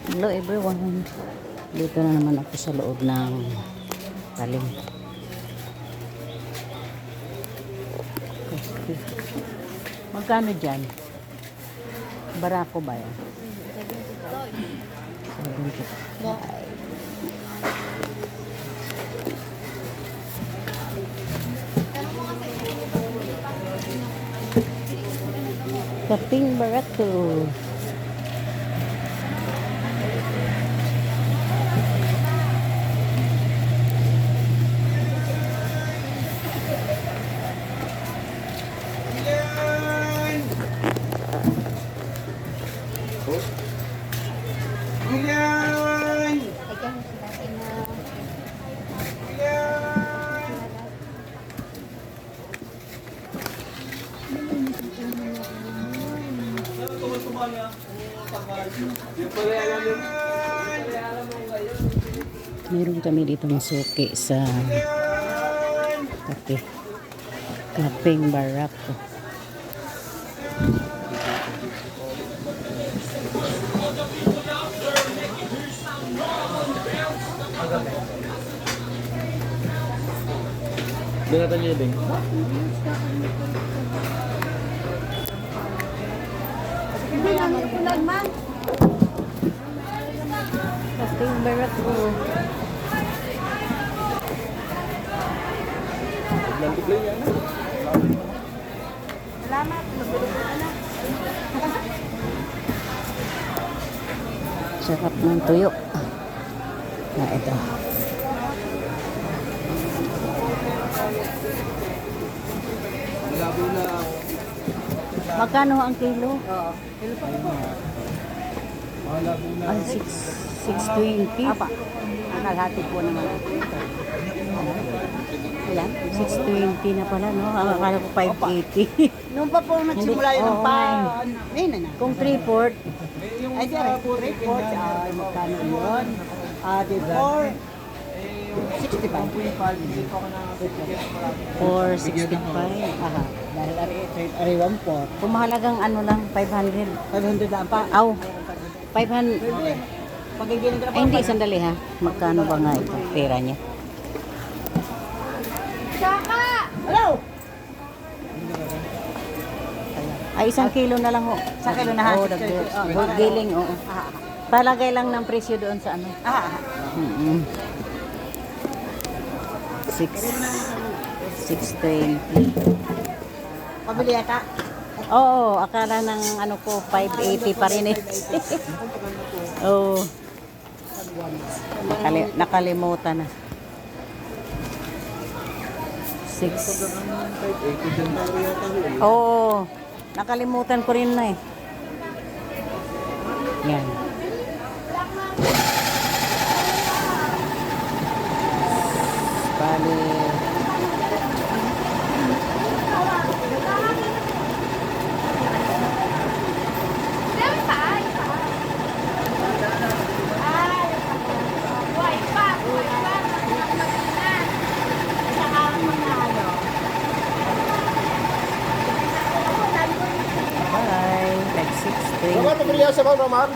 Hello everyone. Dito na naman ako sa loob ng talim. Magkano dyan? Barako ba yan? 75. Kaping barato. Meron kami dito ng suki sa Kaping Barako. Binatan niyo din. Kaping Barako. Nagtiplay yan. Salamat. Sarap ng tuyo. Ito. Malabo na. Magkano ang kilo? Oo. Kilo pa po. Malabo na. Ay, 620. Apa. Ang naghatid po naman. Ilan? 620 na pala, no? Ang akala ko 580. Noon pa po nagsimula yun ng Oo, pa. ngayon. Ngayon na na. Kung 3/4, Ay, di rin. 3/4. Magkano yun? Di 4. 65. 465. Aha. Dahil ari 1/4. Kung mahalagang ano lang, 500. 500 lang pa. Aw, 500. Pagigilin ka na Ay, hindi, sandali ha. Magkano ba nga ito? Pera niya. Hello! Ay, 1 kilo na lang ho. 1 kilo na ha? Oo, giling, oo. Palagay lang ng presyo doon sa ano. Aha. 620. Pabili yata. Oo, akala ng ano ko, 580 pa rin eh. Oo. Nakalimutan na. 6. Oo. Nakalimutan ko rin na eh. Yan. Bali. Bye. Like 6. Bakit pabili sa Ma'am Romar?